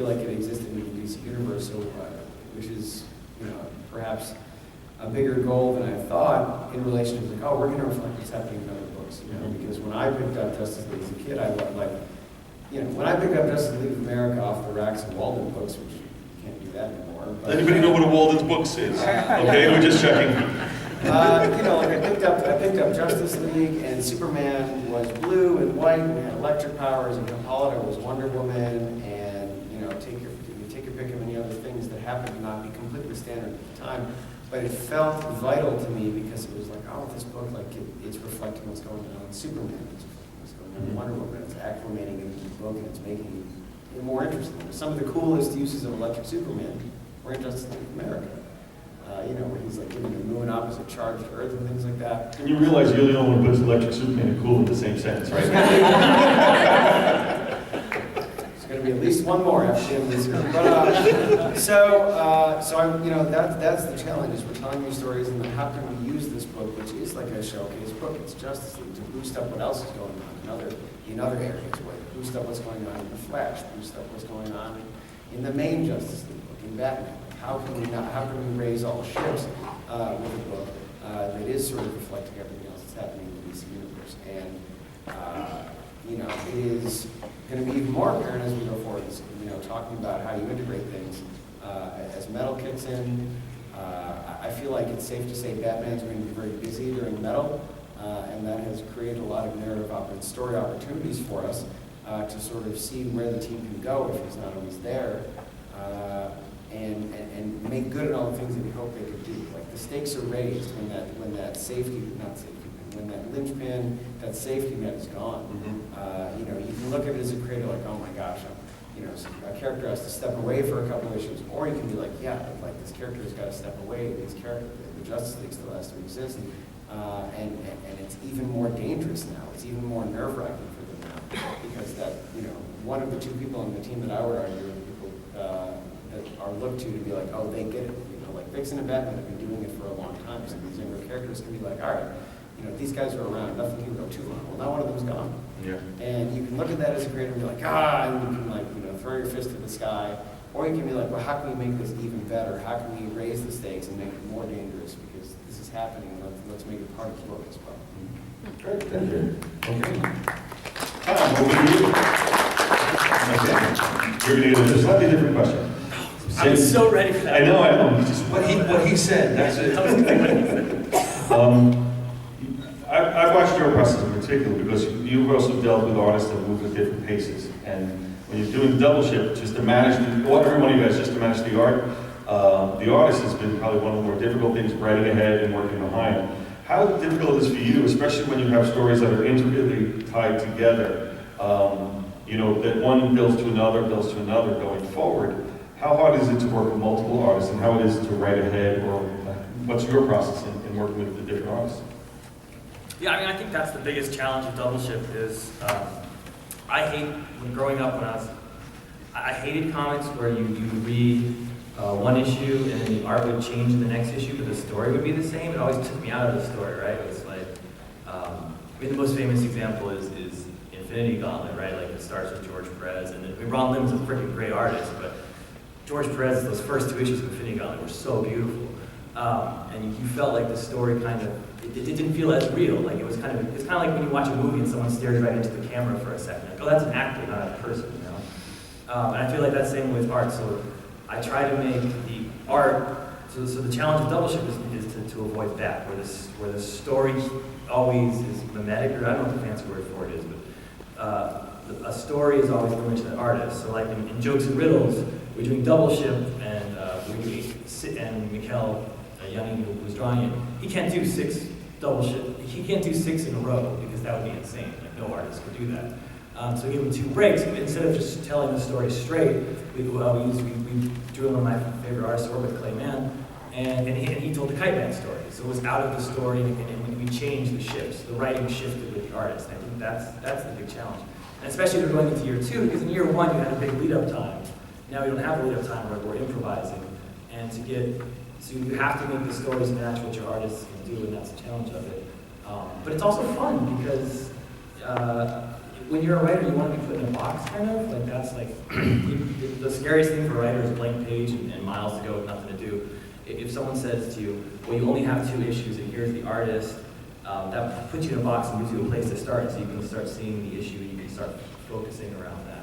like it existed in the DC universe, so, which is, perhaps a bigger goal than I thought in relation to like, oh, we're going to reflect what's happening in other books, because when I picked up Justice League as a kid, I loved, when I picked up Justice League of America off the racks of Walden books, which you can't do that anymore. But, anybody know what a Walden's books is? Okay, we're just checking. I picked up Justice League, and Superman was blue and white and had electric powers, and Hippolyta was Wonder Woman, and take your pick of many other things that happened to not be completely standard at the time. But it felt vital to me because it was like, oh, this book, it's reflecting what's going on in Superman, it's reflecting what's going on in Wonder Woman, it's acclimating into the book, and it's making it more interesting. Some of the coolest uses of Electric Superman were in Justice League of America. Where he's like giving the moon opposite charge to Earth and things like that. And you realize you're the only one who puts Electric Superman and cool in the same sentence, right? There's going to be at least one more after the end of this year. But that's the challenge, is we're telling these stories, and then how can we use this book, which is like a showcase book, it's Justice League, to boost up what else is going on in other areas, boost up what's going on in the Flash, boost up what's going on in the main Justice League book, in Batman. How can we raise all ships with a book that is sort of reflecting everything else that's happening in the DC universe? And it is going to be even more apparent as we go forward. Talking about how you integrate things as Metal kicks in. I feel like it's safe to say Batman's going to be very busy during Metal, and that has created a lot of narrative story opportunities for us to sort of see where the team can go if he's not always there. And make good at all the things that we hope they could do. Like the stakes are raised when that linchpin, that safety net is gone. You can look at it as a creator like, oh my gosh, a character has to step away for a couple issues, or you can be like, yeah, like this character has got to step away. The Justice League still has to exist, and it's even more dangerous now. It's even more nerve-wracking for them now because one of the two people on the team that I would argue are the people that are looked to be like, oh, they get it. Like Vixen and Batman have been doing it for a long time. So these younger characters can be like, all right, these guys are around. Nothing can go too long. Well, now one of them's gone. Yeah. And you can look at that as a creator and be like, and you can throw your fist to the sky, or you can be like, well, how can we make this even better? How can we raise the stakes and make it more dangerous because this is happening? And let's make it part of the book as well. Great, thank you. Okay. Over to you. Okay. You're going to get a slightly different question. I'm so ready for that. I know. Just what he said. That's it. I've watched your process in particular because you've also dealt with artists that move at different paces. And when you're doing double shift, just to manage every one of you guys, just to manage the art, the artist has been probably one of the more difficult things, writing ahead and working behind. How difficult is it for you, especially when you have stories that are intricately tied together, that one builds to another going forward? How hard is it to work with multiple artists, and how it is to write ahead, or what's your process in working with the different artists? Yeah, I think that's the biggest challenge of double shift is, I hated comics where you read one issue and then the art would change in the next issue, but the story would be the same. It always took me out of the story, right? It was like, the most famous example is Infinity Gauntlet, right? Like it starts with George Perez, and Ron Lim's a freaking great artist, but George Perez, those first two issues of Infinity Gauntlet were so beautiful, and you felt like the story kind of it didn't feel as real. Like it's kind of like when you watch a movie and someone stares right into the camera for a second. Like, oh, that's an actor, not a person, And I feel like that's the same with art. So I try to make the art. So the challenge of double shift is to avoid that, where the story always is mimetic, or I don't know what the fancy word for it is, but a story is always limited to the artist. So like in Jokes and Riddles, we're doing double shift, and Mikhail Youngin, who was drawing it, he can't do 6 double shift. He can't do 6 in a row because that would be insane. Like no artist could do that. So we give him 2 breaks. Instead of just telling the story straight, we drew one of my favorite artists, Orbit Clayman, and he told the Kite Man story. So it was out of the story, and we changed the shifts. The writing shifted with the artist. And I think that's the big challenge. And especially if we're going into year 2, because in year 1 you had a big lead-up time. Now we don't have a lead-up time where we're improvising. And so you have to make the stories match what your artists can do, and that's the challenge of it. But it's also fun because when you're a writer, you want to be put in a box, kind of. Like, that's like, the scariest thing for a writer is a blank page and miles to go with nothing to do. If someone says to you, well, you only have 2 issues and here's the artist, that puts you in a box and gives you a place to start, so you can start seeing the issue and you can start focusing around that.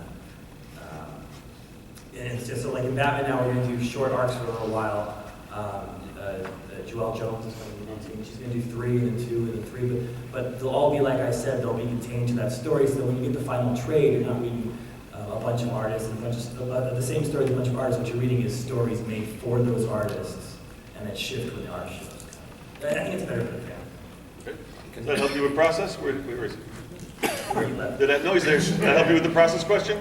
And it's just so, like in Batman now, we're going to do short arcs for a little while. Joelle Jones is going to be one team. She's going to do 3 and then 2 and then 3, but they'll all be, like I said, they'll be contained to that story, so that when you get the final trade, you're not reading a bunch of artists and a bunch of the same story with a bunch of artists. What you're reading is stories made for those artists and that shift when the art shifts. I think it's better for the fan. Okay. Does that help you with process? Where is it? Where you left. No, he's there. Did that help you with the process question?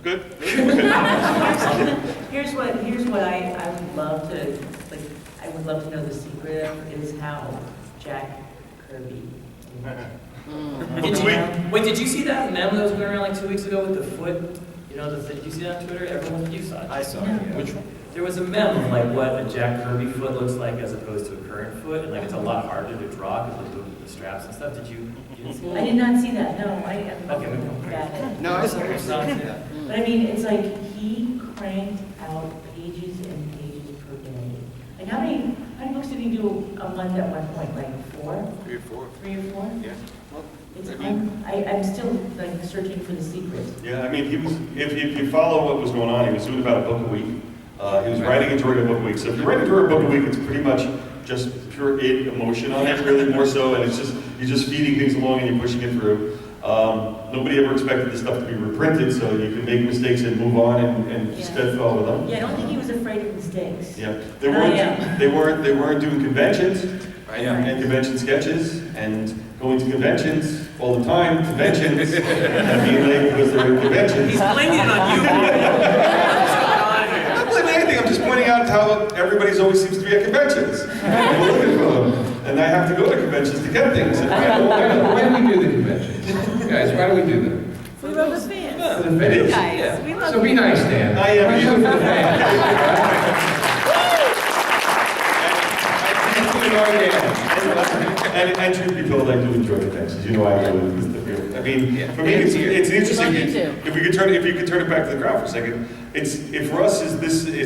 Good? Here's what I would love to, like, I would love to know the secret of, is how Jack Kirby. Did you see that meme that was going around like 2 weeks ago with the foot? You know, did you see that on Twitter? Everyone, you saw it. I saw it, Yeah. yeah. Which one? There was a meme of like what a Jack Kirby foot looks like as opposed to a current foot, and like it's a lot harder to draw because of the straps and stuff. Did you see I that? did not see that, no, I am Okay, we don't. bad. No, I saw You it. saw it, yeah. But I mean, it's like he cranked out pages and pages per day. Like how many books did he do a month at one point? Like 4? 3 or 4. 3 or 4? Yeah. Well, It's, I mean- I'm still like searching for the secret. Yeah, I mean, he was, if you follow what was going on, he was doing about a book a week. He was writing and drawing a book a week. So if you write and draw a book a week, it's pretty much just pure emotion on it, really more so, and it's just, you're just feeding things along and you're pushing it through. Nobody ever expected this stuff to be reprinted, so you can make mistakes and move on and Yeah. steadfast with them. Yeah, I don't think he was afraid of mistakes. Yeah, they weren't doing conventions Right. and convention sketches and going to conventions all the time, conventions, and being late because they're in conventions. He's blaming it on you. I'm not blaming anything, I'm just pointing out how everybody's always seems to be at conventions. And we're looking for them. And I have to go to conventions to get things. Why do we do the conventions? Guys, why do we do them? We love the fans. For the fans. Guys, we love So be nice, Dan. I am. Why do it for the fans? And truth be told, I do enjoy conventions. You know I do. I mean, for me, it's interesting. Love you too. If you could turn it back to the crowd for a second, if for us is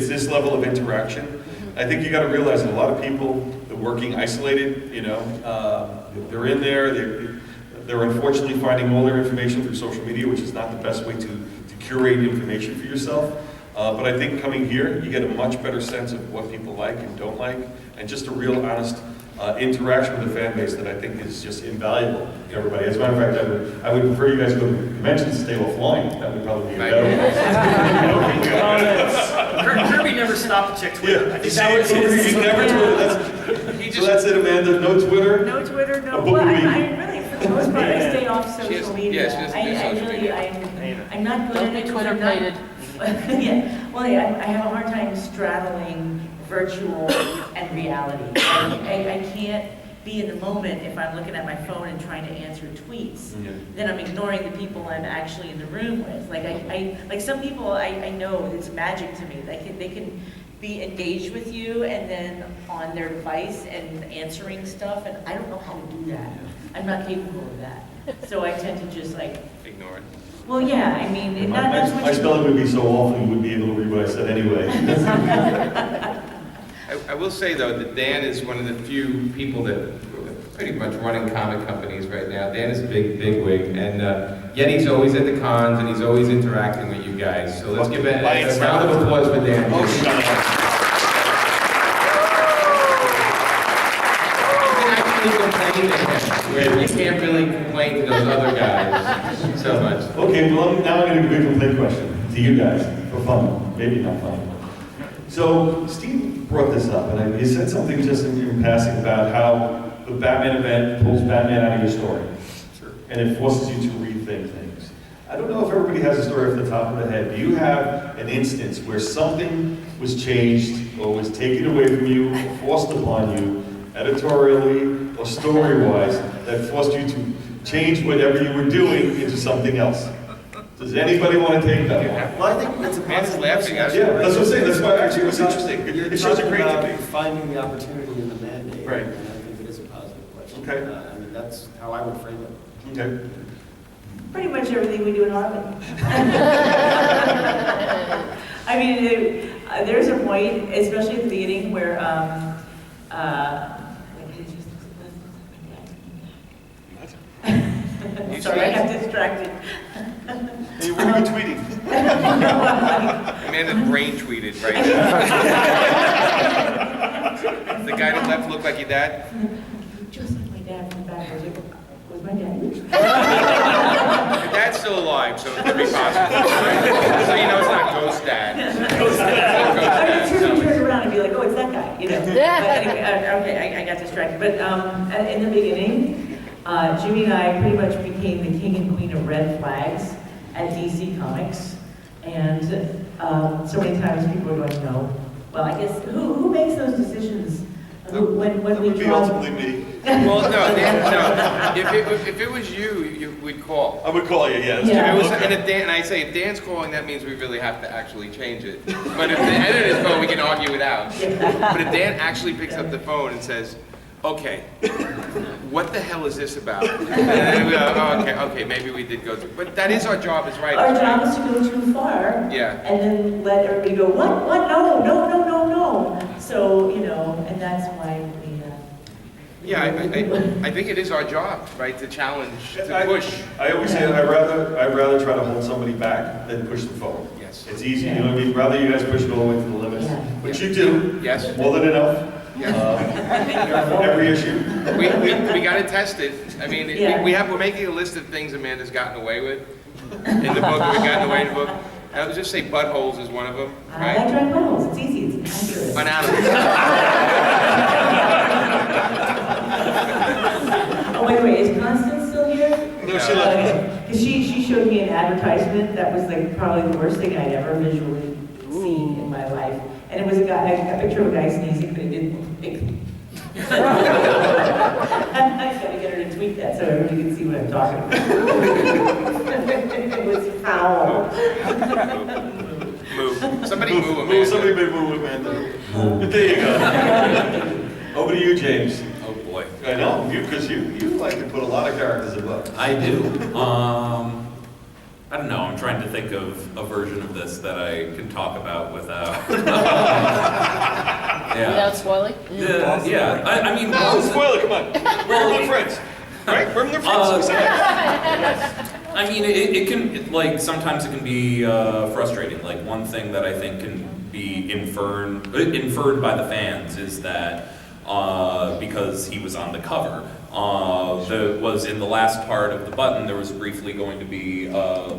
this level of interaction. I think you got to realize that a lot of people that are working isolated, you know, they're in there. They're unfortunately finding all their information through social media, which is not the best way to curate information for yourself. But I think coming here, you get a much better sense of what people like and don't like, and just a real honest interaction with the fan base that I think is just invaluable to everybody. As a matter of fact, I would prefer you guys go to conventions and stay offline. That would probably be better. Kirby never stopped to check Twitter. Yeah, I you think see, that was his. he never Twitter. So that's it, Amanda. No Twitter. No Twitter, no. A book Well, a week. I really, for the most part, I stay off She has- social media. yeah, she doesn't do social media. I'm not good at it. Twitter I'm not- plated. Yeah, well, yeah, I have a hard time straddling virtual and reality. I can't be in the moment if I'm looking at my phone and trying to answer tweets. Yeah. Then I'm ignoring the people I'm actually in the room with. Like like some people I know, it's magic to me. They can be engaged with you and then on their device and answering stuff, and I don't know how to do that. I'm not capable of that. So I tend to just like, Ignore it. well, yeah, I mean, that's what My you spelling would be so awful, you wouldn't be able to read what I said anyway. I will say, though, that Dan is one of the few people that are pretty much running comic companies right now. Dan is a big wig, and yet he's always at the cons, and he's always interacting with you guys. So let's give a round of applause for Dan. Oh, shut up. You can actually complain to him, where you can't really complain to those other guys so much. Okay, well, now I'm going to give a complaint question to you guys, for fun, maybe not fun. So, Steve brought this up, and he said something just in passing about how the Batman event pulls Batman out of your story. Sure. And it forces you to rethink things. I don't know if everybody has a story off the top of their head. Do you have an instance where something was changed or was taken away from you or forced upon you, editorially or story-wise, that forced you to change whatever you were doing into something else? Does anybody want to take that one? Well, I think that's a Man's positive laughing at question. you. Yeah, that's what I'm saying. That's why actually it was interesting. You're It shows a talking great about debate. finding the opportunity in the mandate. Right. And I think it is a positive question. Okay. I mean, that's how I would frame it. Okay. Pretty much everything we do in Harvard. I mean, there's a point, especially at the beginning, where sorry, I got distracted. Hey, what are you tweeting? Amanda's brain tweeted right now. The guy to the left looked like your dad? Just like my dad from backwards. Was my dad? Your dad's still alive, so it could be possible. Right? So you know it's not Ghost Dad. Ghost Dad. I mean, turn around and be like, oh, it's that guy, you know. But anyway, okay, I got distracted. But in the beginning, Jimmy and I pretty much became the king and queen of red flags at DC Comics. And so many times people are going, no. Well, I guess, who makes those decisions? When we Be ultimately me. Well, no. If it was you would call. I would call you, yes. Yeah. And I say, if Dan's calling, that means we really have to actually change it. But if the editor's phone, we can argue it out. But if Dan actually picks up the phone and says, okay, what the hell is this about? And then we go, oh, okay, maybe we did go too. But that is our job as writers. Our job is to go too far. Yeah. And then let everybody go, what, no. So, you know, and that's why we... Yeah, I think it is our job, right, to challenge, to push. I always say I'd rather try to hold somebody back than push them forward. Yes. It's easy, you know what I mean? Rather you guys push it all the way to the limits, Yeah. which you do. Yes. More than enough. Yes. Every issue. We got to test it. I mean, Yeah. we're making a list of things Amanda's gotten away with in the book. We've gotten away in the book. I would just say buttholes is one of them, I right? like drawing buttholes. It's easy. It's accurate. On animals. Oh, wait, is Constance still here? No, she left. Because she showed me an advertisement that was like probably the worst thing I'd ever visually seen in my life. And it was a picture of a guy sneezing, but it didn't. I gotta get her to tweet that so everybody can see what I'm talking about. It was foul. Move. Somebody move, Amanda. Somebody may move, Amanda. There you go. Over to you, James. Oh boy. I know, because you like to put a lot of characters in books. I do. I don't know, I'm trying to think of a version of this that I can talk about without... Without spoiling? Yeah. I mean... No, spoil it, come on. We're their friends. Right? We're their friends. I mean, it can, like, sometimes it can be frustrating. Like, one thing that I think can be inferred by the fans is that because he was on the cover, was in the last part of the button, there was briefly going to be, a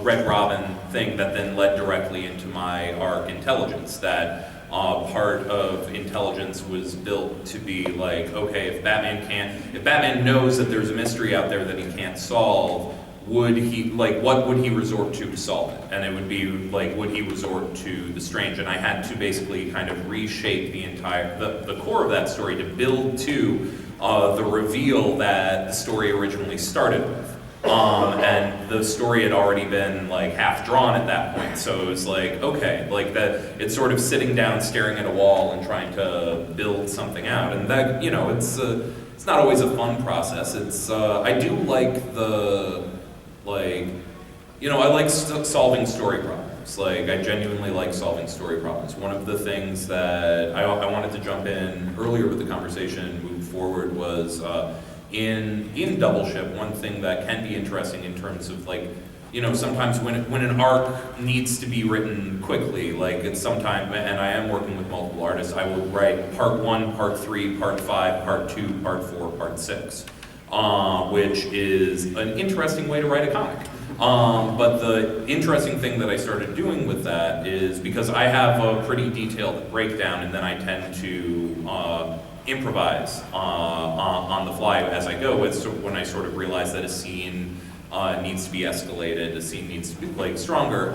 Red Robin thing that then led directly into my arc Intelligence, that part of Intelligence was built to be like, okay, if Batman knows that there's a mystery out there that he can't solve, what would he resort to solve it? And it would be like, would he resort to the strange? And I had to basically kind of reshape the core of that story to build to the reveal that the story originally started with. And the story had already been like half drawn at that point, so it was like, okay, like that, it's sort of sitting down, staring at a wall and trying to build something out. And that, you know, it's not always a fun process. I do like I like solving story problems. Like, I genuinely like solving story problems. One of the things that I wanted to jump in earlier with the conversation, move forward, was in Double Ship, one thing that can be interesting in terms of, like, you know, sometimes when an arc needs to be written quickly, like it's sometime, and I am working with multiple artists, I will write part 1, part 3, part 5, part 2, part 4, part 6, which is an interesting way to write a comic. But the interesting thing that I started doing with that is, because I have a pretty detailed breakdown, and then I tend to improvise on the fly as I go. It's when I sort of realize that a scene needs to be escalated, a scene needs to be like stronger,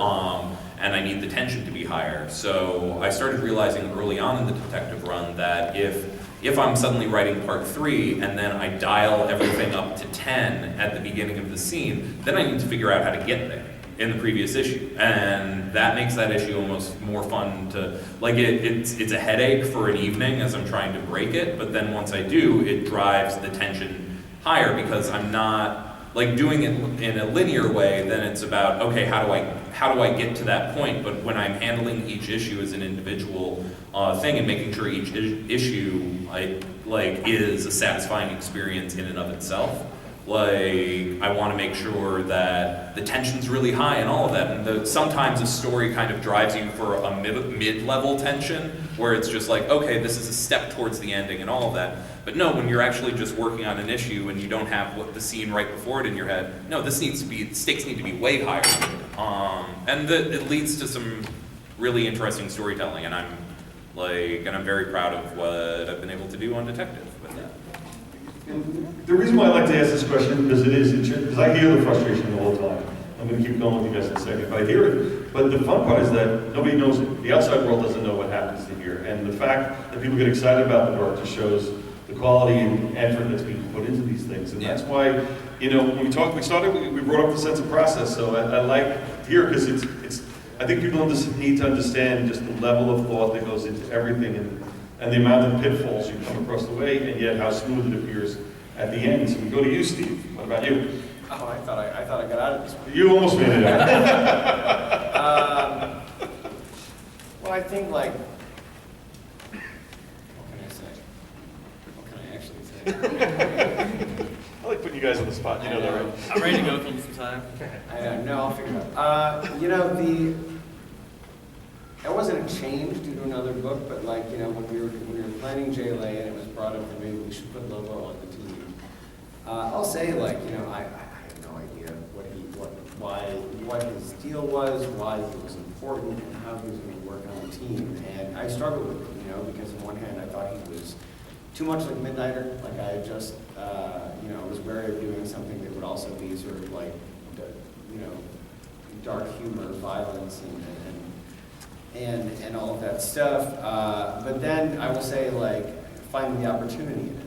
and I need the tension to be higher. So I started realizing early on in the detective run that if I'm suddenly writing part 3 and then I dial everything up to 10 at the beginning of the scene, then I need to figure out how to get there in the previous issue. And that makes that issue almost more fun to, like, it's a headache for an evening as I'm trying to break it, but then once I do, it drives the tension higher, because I'm not like doing it in a linear way, then it's about, okay, how do I get to that point? But when I'm handling each issue as an individual thing and making sure each issue is a satisfying experience in and of itself, like I want to make sure that the tension's really high and all of that. And sometimes a story kind of drives you for a mid-level tension where it's just like, okay, this is a step towards the ending and all of that. But no, when you're actually just working on an issue and you don't have the scene right before it in your head, no, the stakes need to be way higher. And it leads to some really interesting storytelling, and I'm very proud of what I've been able to do on Detective with that. And the reason why I like to ask this question, because I hear the frustration the whole time. I'm going to keep going with you guys in a second, but I hear it. But the fun part is that nobody knows it. The outside world doesn't know what happens to here. And the fact that people get excited about the work just shows the quality and effort that's being put into these things. And that's why, when we brought up the sense of process. So I like to hear, because I think people need to understand just the level of thought that goes into everything and the amount of pitfalls you come across the way, and yet how smooth it appears at the end. So we go to you, Steve. What about you? Oh, I thought I got out of this one. You almost made it out. Well, I think what can I say? What can I actually say? I like putting you guys on the spot. You know that, right? I'm ready to go. Give me some time. No, I'll figure it out. That wasn't a change due to another book, but when we were planning JLA and it was brought up that maybe we should put Lobo on the team. I'll say I have no idea what his deal was, why he was important, and how he was going to work on the team. And I struggled with it, because on one hand I thought he was too much like Midnighter. Like I just, was wary of doing something that would also be sort of dark humor, violence, and all of that stuff. But then I will say, finding the opportunity in it.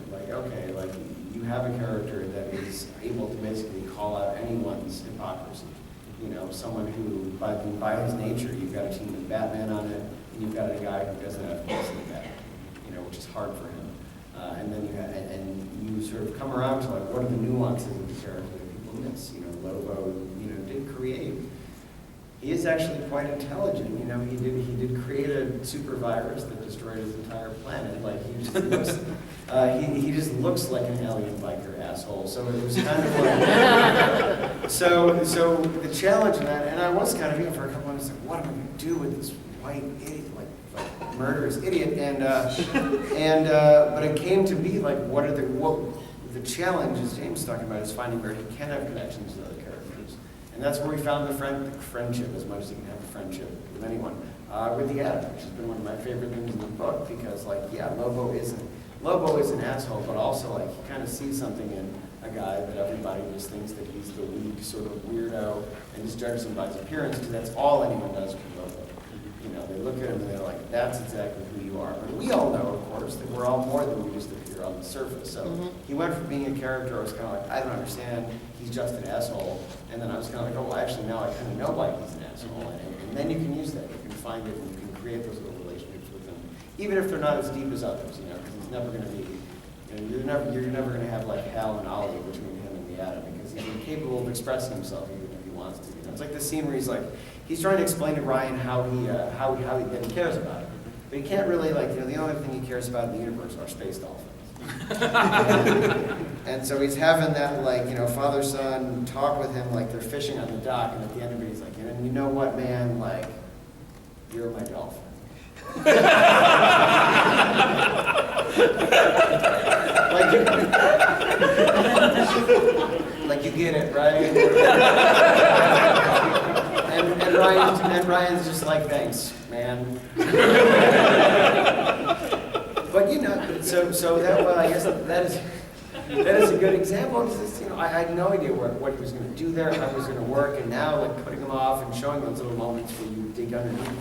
You have a character that is able to basically call out anyone's hypocrisy. Someone who, by his nature, you've got a team with Batman on it, and you've got a guy who doesn't have faith in Batman, which is hard for him. And then you sort of come around to what are the nuances of the character that people miss. Lobo, did create. He is actually quite intelligent. He did create a super virus that destroyed his entire planet. He just looks like an alien biker asshole. So it was kind of so the challenge in that, and I was kind of for a couple of minutes what am I going to do with this white idiot, murderous idiot, but it came to be what the challenge, as James is talking about, is finding where he can have connections to other characters. And that's where we found the friendship, as much as you can have a friendship with anyone, with the Atom, which has been one of my favorite things in the book, because Lobo is an asshole, but also he kind of sees something in a guy that everybody just thinks that he's the weak sort of weirdo and just judges him by his appearance, because that's all anyone does with Lobo. They look at him and they're like, that's exactly who you are. But we all know, of course, that we're all more than we just appear on the surface. So he went from being a character I was kind of I don't understand, he's just an asshole. And then I was kind of oh, well, actually, now I kind of know why he's an asshole. And then you can use that. You can find it and you can create those little relationships with them. Even if they're not as deep as others, because he's never going to be, you're never going to have Hal and Ollie between him and the Atom, because he's incapable of expressing himself even if he wants to. It's like the scene where he's trying to explain to Ryan how he cares about it. But he can't really, the only thing he cares about in the universe are space dolphins. And so he's having that, father-son talk with him like they're fishing on the dock, and at the end of it, he's like, and you know what, man, you're my dolphin. You get it, right? And Ryan's just thanks, man. But so that I guess that is a good example. Because I had no idea what he was going to do there, how it was going to work, and now putting him off and showing those little moments where you dig underneath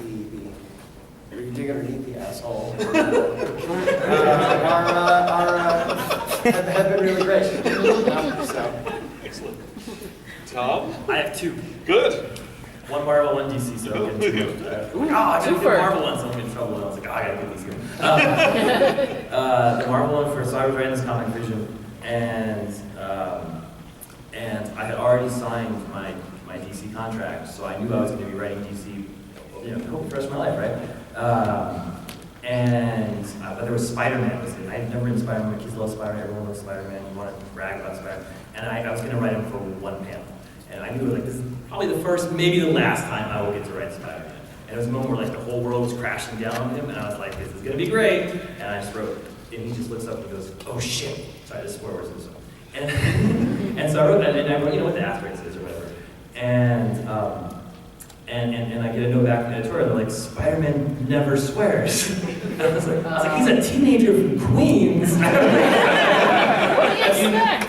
the asshole have been really great. Excellent. Tom? I have two. Good. One Marvel, one DC, so I'll get into it. I didn't do the Marvel one, so I'm in trouble. And I was I gotta get these good. The Marvel one first. So I was writing this comic Vision, and and I had already signed my DC contract, so I knew I was going to be writing DC, you know, hopefully for the rest of my life, right? But there was Spider-Man. I had never written Spider-Man. My kids love Spider-Man. Everyone loves Spider-Man. You want to brag about Spider-Man. And I was going to write him for one panel. And I knew, like, this is probably the first, maybe the last time I will get to write Spider-Man. And it was a moment where, like, the whole world was crashing down on him, and I was like, this is going to be great. And I just wrote, and he just looks up and he goes, oh shit. Sorry, this is swear words. And so I wrote that, and I wrote, you know what the asterisk is or whatever. And I get a note back from the editorial, they're like, Spider-Man never swears. And I was like, he's a teenager from Queens.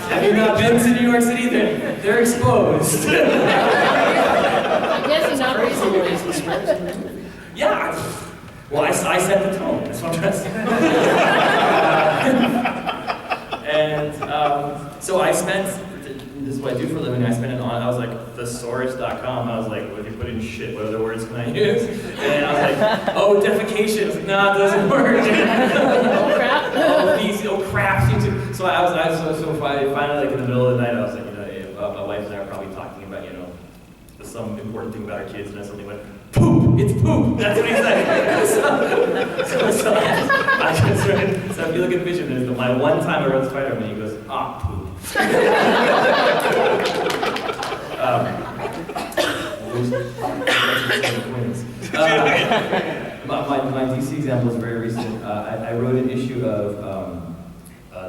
Have you not been to New York City? They're exposed. I guess he's not recently. Yeah. Well, I set the tone. That's what I'm trying to say. And so I spent, this is what I do for a living, I spent it on, I was like, thesaurus.com. I was like, well, if you put in shit, what other words can I use? And I was like, oh, defecation. I was like, nah, it doesn't work. Oh, crap. Oh, crap. So I was so finally, like, in the middle of the night, I was like, you know, my wife and I were probably talking about, you know, some important thing about our kids, and I suddenly went, poop, it's poop. That's what he said. So if you look at Vision, there's my one time I wrote Spider-Man, he goes, poop. My DC example is very recent. I wrote an issue of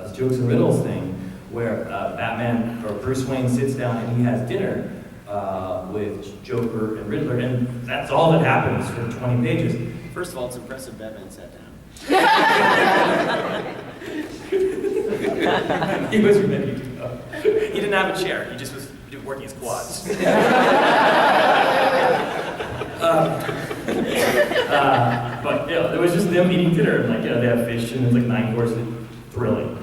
this Jokes and Riddles thing, where Batman, or Bruce Wayne, sits down and he has dinner with Joker and Riddler, and that's all that happens for 20 pages. First of all, it's impressive Batman sat down. He was ready to go. He didn't have a chair, he just was working his quads. But you know, it was just them eating dinner, and like, you know, they have fish, and it's like 9 courses, thrilling.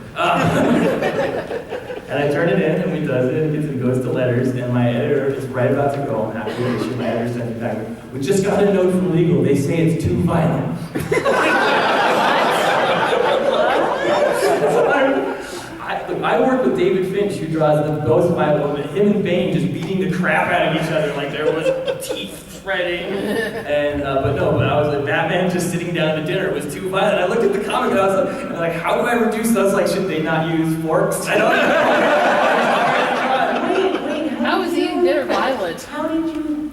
And I turn it in, and we does it, and it goes to letters, and my editor is right about to go. I'm happy to issue my editor sent me back. We just got a note from legal. They say it's too violent. I work with David Finch, who draws the most violent. Him and Bane just beating the crap out of each other, like there was teeth shredding. And but I was like, Batman just sitting down to dinner was too violent. I looked at the comic and I was like, how do I reduce those? Like, should they not use forks? I don't know. Wait, How was eating dinner violent? How did you,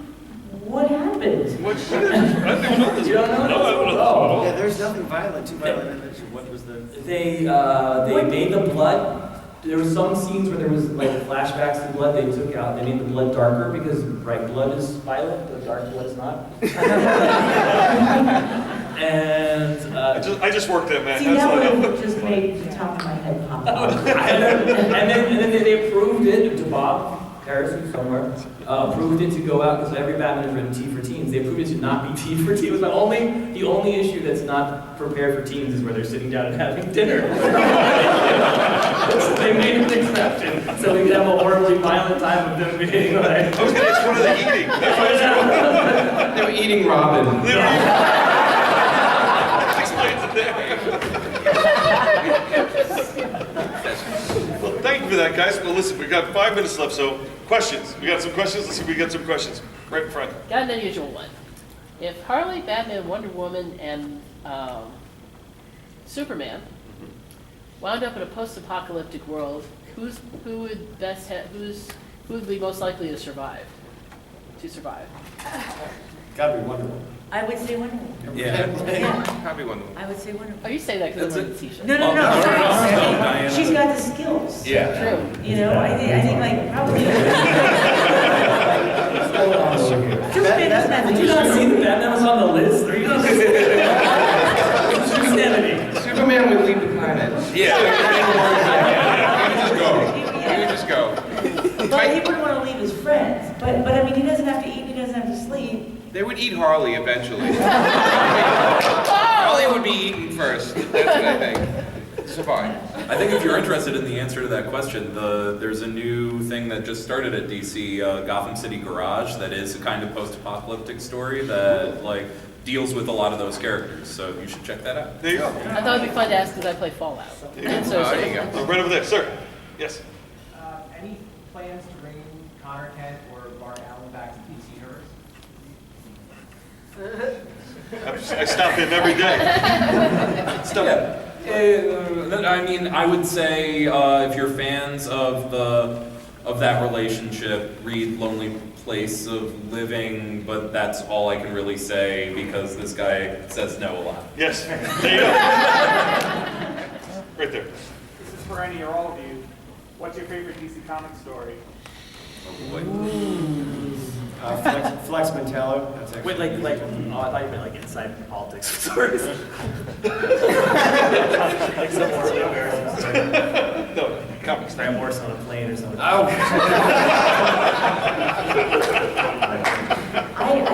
what happened? What is? I don't know this. You don't know? No, I don't know. Oh. Yeah, there's nothing violent, too violent. What was the? They made the blood. There were some scenes where there was like flashbacks to blood they took out. They made the blood darker because bright blood is violent, but dark blood is not. And I just worked there, man. See, That's that all I would know. have just made the top of my head pop off. and then they approved it to Bob Harris, who's somewhere, approved it to go out because every Batman has written T for teens. They approved it to not be T for teens. It was the only issue that's not prepared for teens is where they're sitting down and having dinner. So they made an exception, so we could have a horribly violent time of them being like. I was going to ask, what are they eating? That's what I was They were eating Robin. Well, thank you for that, guys. Well, listen, we've got 5 minutes left, so questions. We got some questions. Let's see if we got some questions. Right in front. Got an unusual one. If Harley, Batman, Wonder Woman, and Superman wound up in a post-apocalyptic world, who would be most likely to survive? Gotta be Wonder Woman. I would say Wonder Woman. Yeah, Yeah. probably one of them. I would say Wonder Oh, Woman. you say that because I'm wearing the t-shirt. No. Diana. She's got the skills. Yeah. True. You know, I think like probably. Superman doesn't have Did to you do not see that Batman was on the list? Are you not insanity? Superman would leave the planet. Yeah. He would just go. But he wouldn't want to leave his friends. But I mean, he doesn't have to eat. He doesn't have to sleep. They would eat Harley eventually. Harley would be eaten first. That's what I think. Survive. I think if you're interested in the answer to that question, there's a new thing that just started at DC, Gotham City Garage, that is a kind of post-apocalyptic story that like deals with a lot of those characters. So you should check that out. There you go. I thought it'd be fun to ask because I play Fallout. And so, There you go. Right over there, sir. Yes. Any plans to bring Connor Kent or Mark Allen back to DC Universe? I stop him every day. I mean, I would say if you're fans of that relationship, read Lonely Place of Living, but that's all I can really say because this guy says no a lot. Yes, there you go. Right there. This is for any or all of you. What's your favorite DC comic story? Oh boy. Flex Mentallo. That's actually Wait, I thought you meant like inside politics stories. Like some more No, comics. Graham Morris on a plane or something. I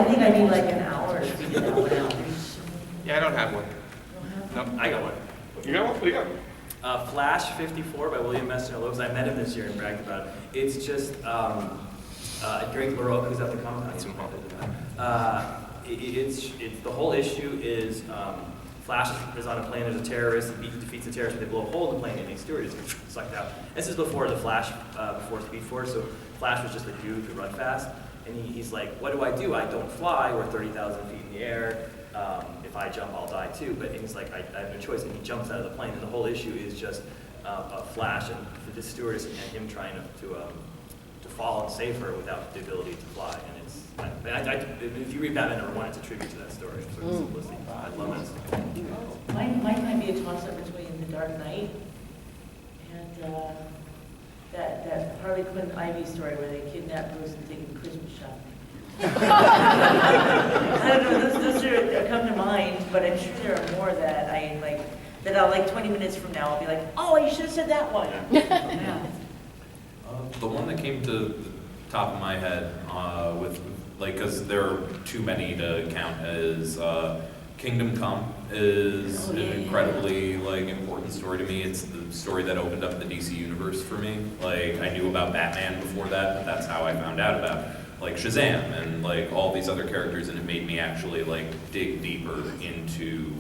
think I need like an hour to figure that one out. Yeah, I don't have one. No, I got one. You got one? What do you got? Flash 54 by William Messner Loebs. I met him this year and bragged about it. It's just Greg LaRoque, who's at the comic. It's the whole issue is Flash is on a plane. There's a terrorist. He defeats the terrorist, but they blow a hole in the plane, and the steward is sucked out. This is before the Flash, before Speed Force. So Flash was just a dude who could run fast, and he's like, "What do? I don't fly. We're 30,000 feet in the air. If I jump, I'll die too." But he's like, I have no choice, and he jumps out of the plane. And the whole issue is just a Flash and the stewardess and him trying to fall and save her without the ability to fly. And it's, if you read Batman #1, it's a tribute to that story. So it's simplicity. I'd love that. Mine might be a toss-up between The Dark Knight and that Harley Quinn Ivy story where they kidnap Bruce and take him Christmas shopping. I don't know, those are come to mind, but I'm sure there are more that I like, that I'll like 20 minutes from now, I'll be like, oh, you should have said that one. Yeah. The one that came to the top of my head because there are too many to count, is Kingdom Come is an incredibly important story to me. It's the story that opened up the DC universe for me. I knew about Batman before that, but that's how I found out about Shazam and all these other characters, and it made me actually dig deeper into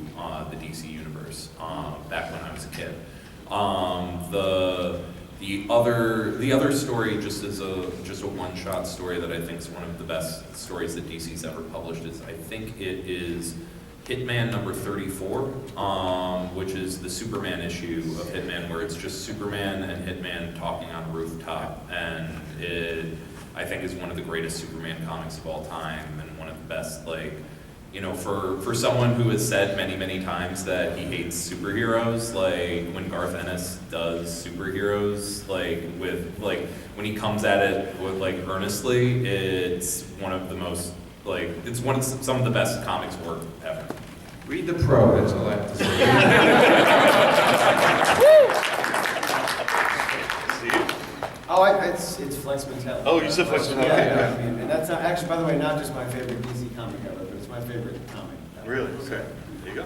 the DC universe back when I was a kid. The other story, just a one-shot story that I think is one of the best stories that DC's ever published, is I think it is Hitman #34, which is the Superman issue of Hitman, where it's just Superman and Hitman talking on a rooftop, and it, I think, is one of the greatest Superman comics of all time, and one of the best, for someone who has said many, many times that he hates superheroes, when Garth Ennis does superheroes, when he comes at it with, earnestly, it's one of the most, it's some of the best comics work ever. Read the pro, that's all I have to say. Oh, it's Flex Mentallo. Oh, you said Flex Mentallo. Yeah, I mean, and that's not, actually, by the way, not just my favorite DC comic ever, but it's my favorite comic. Really? Okay. There you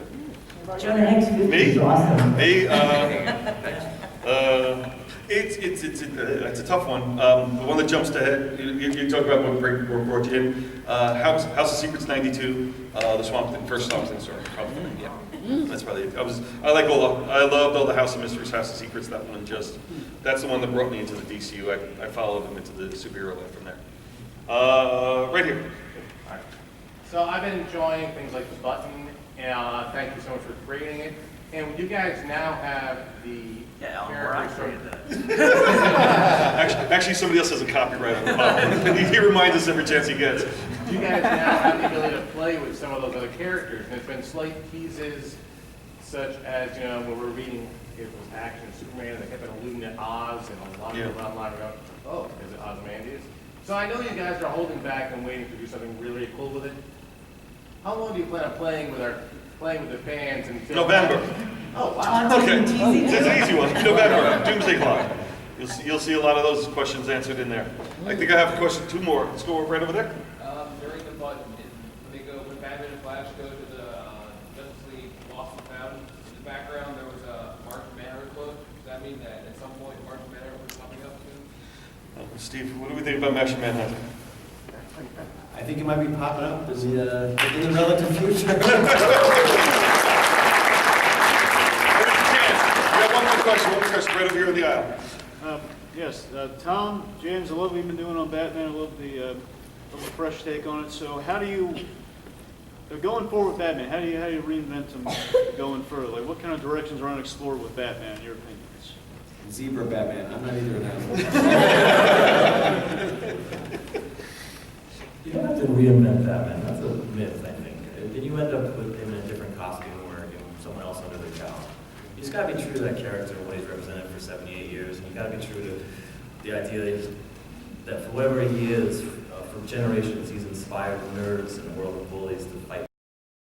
go. Jonah Hex Me? is awesome. Me? It's a tough one. The one that jumps to head, you talk about what brought you in. House of Secrets '92, the first Swamp Thing story, probably. Yeah. That's probably it. I loved all the House of Mysteries, House of Secrets. That one that's the one that brought me into the DCU. I followed them into the superhero life from there. Right here. All right. So I've been enjoying things like the button, and thank you so much for creating it. And you guys now have the characters Actually, somebody else has a copyright on the bottom. He reminds us every chance he gets. You guys now have the ability to play with some of those other characters, and it's been slight teases, such as, when we're reading, it was Action Superman, and they kept on alluding to Oz, and a lot of people online were going, oh, is it Ozymandias? So I know you guys are holding back and waiting to do something really cool with it. How long do you plan on playing with the fans until November. Oh, wow. Okay. It's an easy one. November. Doomsday Clock. You'll see a lot of those questions answered in there. I think I have a question, 2 more. Let's go right over there. During the button, when Batman and Flash go to the Justice League Lost and Found, in the background there was a Martian Manhunter quote. Does that mean that at some point Martian Manhunter was popping up soon? Steve, what do we think about Martian Manhunter? I think it might be popping up in the relative future. We have one more question right over here in the aisle. Yes, Tom, James, I love what you've been doing on Batman. I love the fresh take on it. So how do you, going forward with Batman, how do you reinvent him going further? Like, what kind of directions are unexplored with Batman, in your opinions? Zebra Batman, I'm not either of them. You don't have to reinvent Batman. That's a myth, I think. Then you end up with him in a different costume or someone else under the cowl. You just gotta be true to that character and what he's represented for 78 years, and you gotta be true to the idea that for whatever he is, for generations, he's inspired nerds in the world of bullies to fight